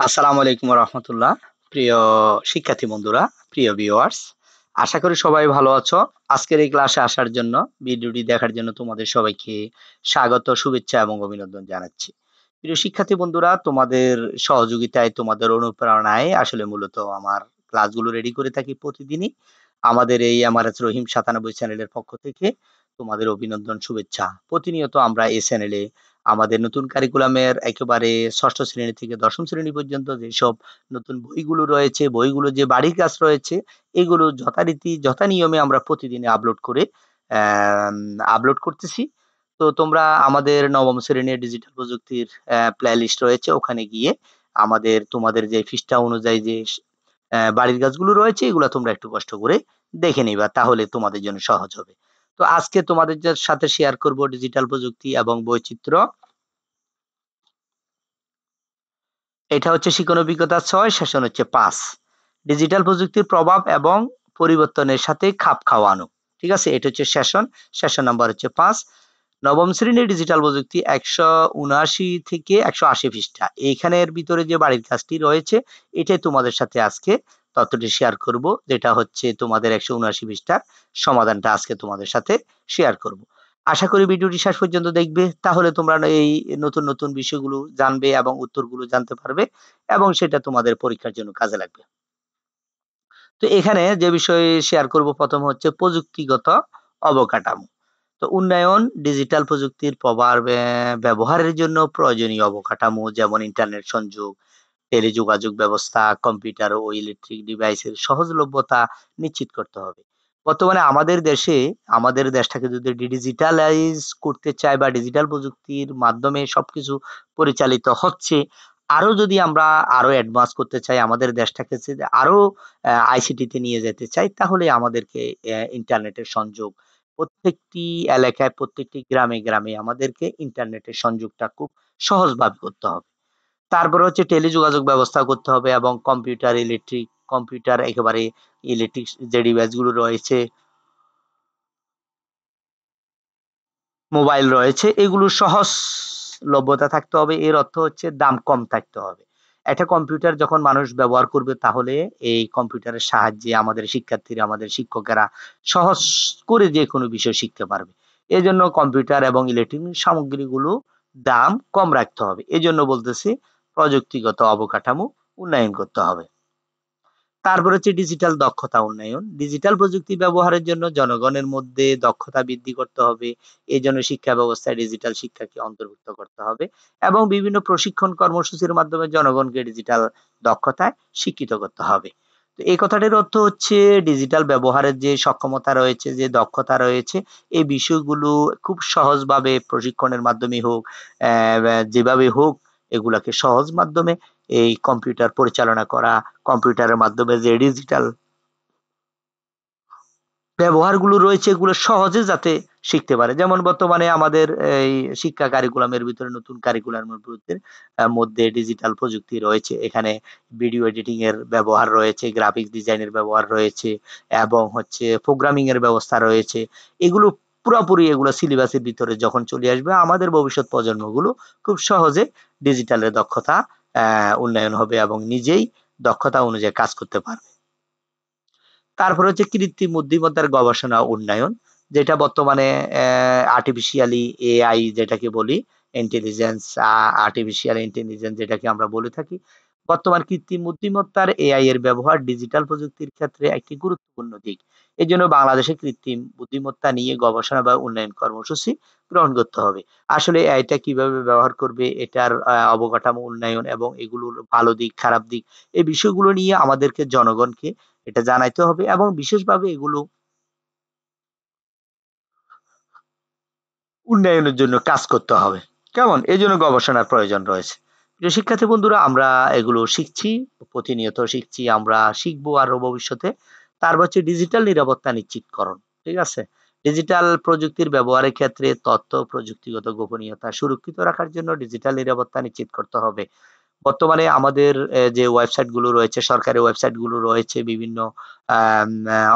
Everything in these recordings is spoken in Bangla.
আসসালামু আলাইকুম রহমতুল্লাহ। প্রিয় শিক্ষার্থী বন্ধুরা, প্রিয় ভিউয়ার্স, আশা করি সবাই ভালো আছো। আজকের এই ক্লাসে আসার জন্য, ভিডিওটি দেখার জন্য তোমাদের সবাইকে স্বাগত, শুভেচ্ছা এবং অভিনন্দন জানাচ্ছি। প্রিয় শিক্ষার্থী বন্ধুরা, তোমাদের সহযোগিতায়, তোমাদের অনুপ্রেরণায় আসলে মূলত আমার ক্লাসগুলো রেডি করে থাকি প্রতিদিনই। আমাদের এই এমআরএস রহিম 97 চ্যানেলের পক্ষ থেকে তোমাদের অভিনন্দন, শুভেচ্ছা। প্রতিনিয়ত আমরা এই চ্যানেলে আমাদের নতুন কারিকুলামের একেবারে ষষ্ঠ শ্রেণী থেকে দশম শ্রেণী পর্যন্ত যেসব নতুন বইগুলো রয়েছে, বইগুলো যে বাড়ির কাজ রয়েছে, এগুলো যথারীতি যথা নিয়মে আমরা প্রতিদিনে আম আপলোড করতেছি। তো তোমরা আমাদের নবম শ্রেণীর ডিজিটাল প্রযুক্তির প্লে লিস্ট রয়েছে, ওখানে গিয়ে তোমাদের যে পৃষ্ঠা অনুযায়ী যে বাড়ির কাজগুলো রয়েছে, এগুলা তোমরা একটু কষ্ট করে দেখে নিবা, তাহলে তোমাদের জন্য সহজ হবে। তো আজকে তোমাদের সাথে শেয়ার করব ডিজিটাল প্রযুক্তি এবং বৈচিত্র্য। এটা হচ্ছে শিক্ষণ অভিজ্ঞতা ৬, সেশন হচ্ছে ৫। ডিজিটাল প্রযুক্তির প্রভাব এবং পরিবর্তনের সাথে খাপ খাওয়ানো। ঠিক আছে? এটা হচ্ছে সেশন নাম্বার হচ্ছে ৫। নবম শ্রেণীর ডিজিটাল প্রযুক্তি ১৭৯ থেকে ১৮০ পৃষ্ঠা। এইখানের ভিতরে যে বাড়ির কাজটি রয়েছে, এটাই তোমাদের সাথে আজকে তথ্যটি শেয়ার করব, যেটা হচ্ছে তোমাদের ১৭৯ পৃষ্ঠার সমাধানটা আজকে তোমাদের সাথে শেয়ার করব। আশা করি ভিডিওটি শেষ পর্যন্ত দেখবে, তাহলে তোমরা এই নতুন বিষয়গুলো জানবে এবং উত্তরগুলো জানতে পারবে এবং সেটা তোমাদের পরীক্ষার জন্য কাজে লাগবে। তো এখানে যে বিষয় শেয়ার করব, প্রথম হচ্ছে প্রযুক্তিগত অবকাঠামো। তো উন্নয়ন, ডিজিটাল প্রযুক্তির ব্যবহারের জন্য প্রয়োজনীয় অবকাঠামো, যেমন ইন্টারনেট সংযোগ, টেলিযোগাযোগ ব্যবস্থা, কম্পিউটার ও ইলেকট্রিক ডিভাইসের সহজলভ্যতা নিশ্চিত করতে হবে। বর্তমানে আমাদের দেশটাকে যদি ডিজিটালাইজ করতে চাই বা ডিজিটাল প্রযুক্তির মাধ্যমে সবকিছু পরিচালিত হচ্ছে, আরো যদি আমরা আরো অ্যাডভান্স করতে চাই, আমাদের দেশটাকে যদি আরো আইসিটি তে নিয়ে যেতে চাই, তাহলে আমাদেরকে ইন্টারনেটের সংযোগ প্রত্যেকটি এলাকায়, প্রত্যেকটি গ্রামে আমাদেরকে ইন্টারনেটের সংযোগটা খুব সহজভাবে করতে হবে। তারপরে হচ্ছে টেলিযোগাযোগ ব্যবস্থা করতে হবে এবং কম্পিউটার একেবারে ইলেকট্রিক যে ডিভাইস গুলো রয়েছে, মোবাইল রয়েছে, এগুলো সহজলভ্যতা থাকতে হবে। এর অর্থ হচ্ছে দাম কম থাকতে হবে। একটা কম্পিউটার যখন মানুষ ব্যবহার করবে, তাহলে এই কম্পিউটারের সাহায্যে আমাদের শিক্ষার্থীরা, আমাদের শিক্ষকেরা সহজ করে যেকোনো বিষয় শিখতে পারবে। এজন্য কম্পিউটার এবং ইলেকট্রনিক সামগ্রীগুলো দাম কম রাখতে হবে। এজন্য বলতেছি প্রযুক্তিগত অবকাঠামো উন্নয়ন করতে হবে। তারপর হচ্ছে ডিজিটাল দক্ষতা উন্নয়ন। ডিজিটাল প্রযুক্তি ব্যবহারের জন্য জনগণের মধ্যে দক্ষতা বৃদ্ধি করতে হবে। এজন্য শিক্ষা ব্যবস্থায় ডিজিটাল শিক্ষাকে অন্তর্ভুক্ত করতে হবে এবং বিভিন্ন প্রশিক্ষণ কর্মসূচির মাধ্যমে জনগণকে ডিজিটাল দক্ষতায় শিক্ষিত করতে হবে। তো এই কথাটির অর্থ হচ্ছে ডিজিটাল ব্যবহারের যে সক্ষমতা রয়েছে, যে দক্ষতা রয়েছে, এই বিষয়গুলো খুব সহজভাবে প্রশিক্ষণের মাধ্যমে হোক, যেভাবে হোক, এগুলাকে সহজ মাধ্যমে এই কম্পিউটার পরিচালনা করা, কম্পিউটারের মাধ্যমে যে ডিজিটাল ব্যবহারগুলো রয়েছে, এগুলো সহজে যাতে শিখতে পারে। যেমন বর্তমানে আমাদের এই শিক্ষা কারিকুলামের ভিতরে, নতুন কারিকুলামের মধ্যে ডিজিটাল প্রযুক্তি রয়েছে। এখানে ভিডিও এডিটিং এর ব্যবহার রয়েছে, গ্রাফিক্স ডিজাইনের ব্যবহার রয়েছে এবং হচ্ছে প্রোগ্রামিং এর ব্যবস্থা রয়েছে। এগুলো এগুলো সিলেবাসের ভিতরে যখন চলে আসবে, আমাদের ভবিষ্যৎ প্রজন্মগুলো খুব সহজে ডিজিটালের দক্ষতা উন্নয়ন হবে এবং নিজেই দক্ষতা অনুযায়ী কাজ করতে পারবে। তারপরে হচ্ছে কৃত্রিম বুদ্ধিমত্তার গবেষণা উন্নয়ন, যেটা বর্তমানে আর্টিফিশিয়ালি এআই যেটাকে বলি, ইন্টেলিজেন্স আর্টিফিশিয়াল ইন্টেলিজেন্স যেটাকে আমরা বলে থাকি। বর্তমান কৃত্রিম বুদ্ধিমত্তার এআই এর ব্যবহার ডিজিটাল প্রযুক্তির ক্ষেত্রে একটি গুরুত্বপূর্ণ দিক। এজন্য বাংলাদেশে কৃত্রিম বুদ্ধিমত্তা নিয়ে গবেষণা বা উন্নয়ন কর্মসূচি গ্রহণ করতে হবে। আসলে এআইটা কিভাবে ব্যবহার করবে, এটার অবকাঠামো উন্নয়ন এবং এগুলোর ভালো দিক, খারাপ দিক, এই বিষয়গুলো নিয়ে আমাদেরকে জনগণকে এটা জানাইতে হবে এবং বিশেষভাবে এগুলো উন্নয়নের জন্য কাজ করতে হবে। কেমন? এজন্য গবেষণার প্রয়োজন রয়েছে। প্রিয় শিক্ষার্থী বন্ধুরা, আমরা এগুলো শিখছি, প্রতিনিয়ত শিখছি, আমরা শিখবো আরো ভবিষ্যতে। তারপর হচ্ছে ডিজিটাল নিরাপত্তা নিশ্চিতকরণ। ঠিক আছে? ডিজিটাল প্রযুক্তির ব্যবহারের ক্ষেত্রে তথ্য প্রযুক্তিগত গোপনীয়তা সুরক্ষিত রাখার জন্য ডিজিটাল নিরাপত্তা নিশ্চিত করতে হবে। বর্তমানে আমাদের যে ওয়েবসাইট গুলো রয়েছে, সরকারি ওয়েবসাইট গুলো রয়েছে, বিভিন্ন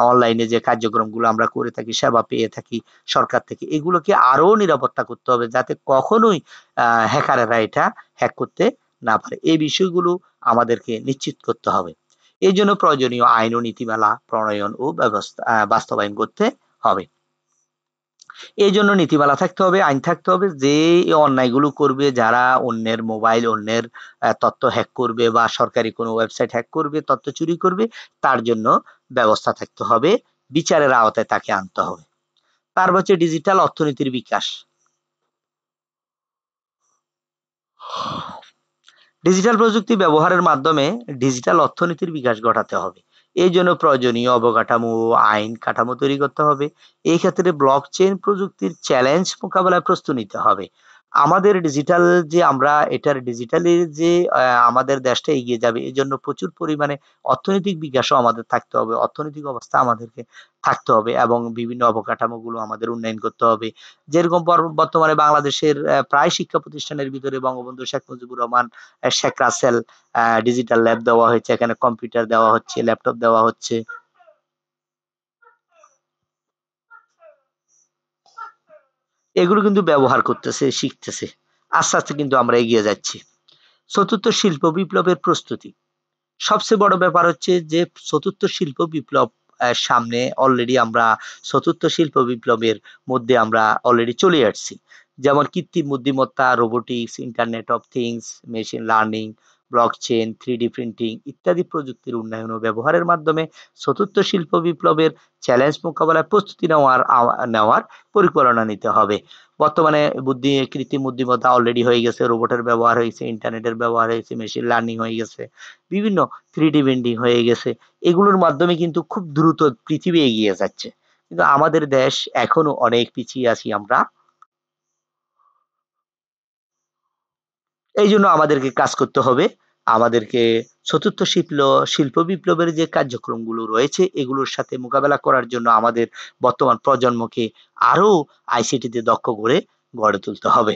অনলাইনে যে কার্যক্রমগুলো আমরা করে থাকি, সেবা পেয়ে থাকি সরকার থেকে, এগুলোকে আরো নিরাপত্তা করতে হবে যাতে কখনোই হ্যাকারেরা এটা হ্যাক করতে না পারে। এই বিষয়গুলো আমাদেরকে নিশ্চিত করতে হবে। এই জন্য প্রয়োজনীয় আইন ও নীতিমালা প্রণয়ন ও বাস্তবায়ন করতে হবে। এই জন্য নীতিমালা থাকতে হবে, আইন থাকতে হবে, যে এই অন্যায়গুলো করবে, যারা অন্যের মোবাইল, অন্যের তথ্য হ্যাক করবে বা সরকারি কোনো ওয়েবসাইট হ্যাক করবে, তথ্য চুরি করবে, তার জন্য ব্যবস্থা থাকতে হবে, বিচারের আওতায় তাকে আনতে হবে। তারপর হচ্ছে ডিজিটাল অর্থনীতির বিকাশ। ডিজিটাল প্রযুক্তি ব্যবহারের মাধ্যমে ডিজিটাল অর্থনীতির বিকাশ ঘটাতে হবে। এই জন্য প্রয়োজনীয় অবকাঠামো ও আইন কাঠামো তৈরি করতে হবে। এই ক্ষেত্রে ব্লকচেন প্রযুক্তির চ্যালেঞ্জ মোকাবেলায় প্রস্তুতি নিতে হবে। আমাদের ডিজিটাল যে আমরা এটার ডিজিটালি যে আমাদের দেশটা এগিয়ে যাবে, এজন্য প্রচুর পরিমাণে অর্থনৈতিক বিকাশও আমাদের থাকতে হবে। অর্থনৈতিক অবস্থা আমাদেরকে থাকতে হবে এবং বিভিন্ন অবকাঠামোগুলো আমাদের উন্নয়ন করতে হবে। যেরকম বর্তমানে বাংলাদেশের প্রায় শিক্ষা প্রতিষ্ঠানের ভিতরে বঙ্গবন্ধু শেখ মুজিবুর রহমান, শেখ রাসেল ডিজিটাল ল্যাব দেওয়া হয়েছে, এখানে কম্পিউটার দেওয়া হচ্ছে, ল্যাপটপ দেওয়া হচ্ছে। এগুলো কিন্তু ব্যবহার করতেছে, শিখতেছে। আস্তে, আস্তে কিন্তু আমরা এগিয়ে যাচ্ছি। চতুর্থ শিল্প বিপ্লবের প্রস্তুতি। সবচেয়ে বড় ব্যাপার হচ্ছে যে চতুর্থ শিল্প বিপ্লব সামনে অলরেডি আমরা চতুর্থ শিল্প বিপ্লবের মধ্যে আমরা অলরেডি চলে আসছি। যেমন কৃত্রিম বুদ্ধিমত্তা, robotics, internet of things, machine learning, blockchain, 3D printing ইত্যাদি প্রযুক্তির উন্নয়ন ও ব্যবহারের মাধ্যমে চতুর্থ শিল্প বিপ্লবের চ্যালেঞ্জ মোকাবেলায় প্রস্তুতি নেওয়ার পরিকল্পনা নিতে হবে। বর্তমানে কৃত্রিম বুদ্ধিমত্তা অলরেডি হয়ে গেছে, রোবটের ব্যবহার হয়েছে, ইন্টারনেটের ব্যবহার হয়েছে, মেশিন লার্নিং হয়ে গেছে, বিভিন্ন 3D প্রিন্টিং হয়ে গেছে। এগুলোর মাধ্যমে কিন্তু খুব দ্রুত পৃথিবী এগিয়ে যাচ্ছে। কিন্তু আমাদের দেশ এখনো অনেক পিছিয়ে আছি আমরা। এইজন্য আমাদেরকে কাজ করতে হবে। আমাদেরকে চতুর্থ শিল্প বিপ্লবের যে কার্যক্রমগুলো রয়েছে এগুলোর সাথে মোকাবেলা করার জন্য আমাদের বর্তমান প্রজন্মকে আরো আইসিটিতে দক্ষ করে গড়ে তুলতে হবে।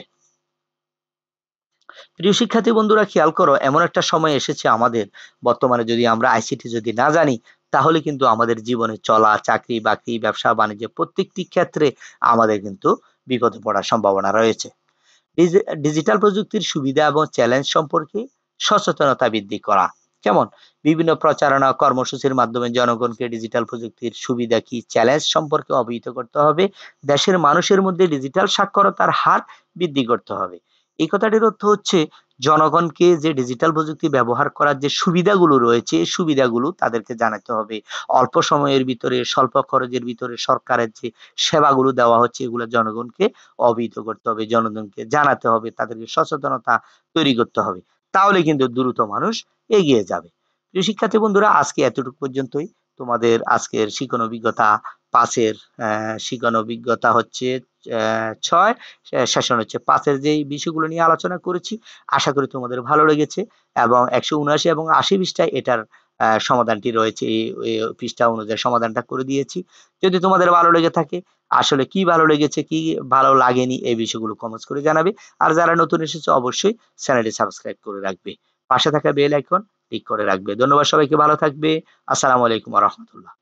প্রিয় শিক্ষার্থী বন্ধুরা, খেয়াল করো, এমন একটা সময় এসেছে আমাদের, বর্তমানে যদি আমরা আইসিটি যদি না জানি, তাহলে কিন্তু আমাদের জীবনে চলা, চাকরি বাকরি, ব্যবসা বাণিজ্য প্রত্যেকটি ক্ষেত্রে আমাদের কিন্তু বিপদে পড়ার সম্ভাবনা রয়েছে। ডিজিটাল প্রযুক্তির সুবিধা এবং চ্যালেঞ্জ সম্পর্কে সচেতনতা বৃদ্ধি করা। কেমন? বিভিন্ন প্রচারণা কর্মসূচির মাধ্যমে জনগণকে ডিজিটাল প্রযুক্তির সুবিধা কি, চ্যালেঞ্জ সম্পর্কে অবহিত করতে হবে। দেশের মানুষের মধ্যে ডিজিটাল সাক্ষরতার হার বৃদ্ধি করতে হবে। এই কথাটির অর্থ হচ্ছে জনগণকে যে ডিজিটাল প্রযুক্তি ব্যবহার করার যে সুবিধাগুলো রয়েছে, এই সুবিধাগুলো তাদেরকে জানাতে হবে। অল্প সময়ের ভিতরে, স্বল্প খরচের ভিতরে সরকারের যে সেবাগুলো দেওয়া হচ্ছে, এগুলো জনগণকে অবহিত করতে হবে, জনগণকে জানাতে হবে, তাদেরকে সচেতনতা তৈরি করতে হবে। তাহলে কিন্তু দ্রুত মানুষ এগিয়ে যাবে। প্রিয় শিক্ষার্থী বন্ধুরা, আজকে এতটুকু পর্যন্তই। তোমাদের আজকের শিক্ষণ অভিজ্ঞতা ৫ এর শিক্ষণ অভিজ্ঞতা হচ্ছে ৬, সেশন হচ্ছে ৫ এর যেই বিষয়গুলো নিয়ে আলোচনা করেছি, আশা করি তোমাদের ভালো লেগেছে এবং ১৭৯ এবং ৮০ পৃষ্ঠায় এটার সমাধানটি রয়েছে। এই পৃষ্ঠা অনুযায়ী সমাধানটা করে দিয়েছি। যদি তোমাদের ভালো লেগে থাকে, আসলে কি ভালো লেগেছে, কি ভালো লাগেনি, এই বিষয়গুলো কমেন্টস করে জানাবে। আর যারা নতুন এসেছে অবশ্যই চ্যানেলটি সাবস্ক্রাইব করে রাখবে। পাশে থাকা বেল আইকন ক্লিক করে রাখবে। ধন্যবাদ সবাইকে, ভালো থাকবে। আসসালামু আলাইকুম ওয়া রাহমাতুল্লাহ।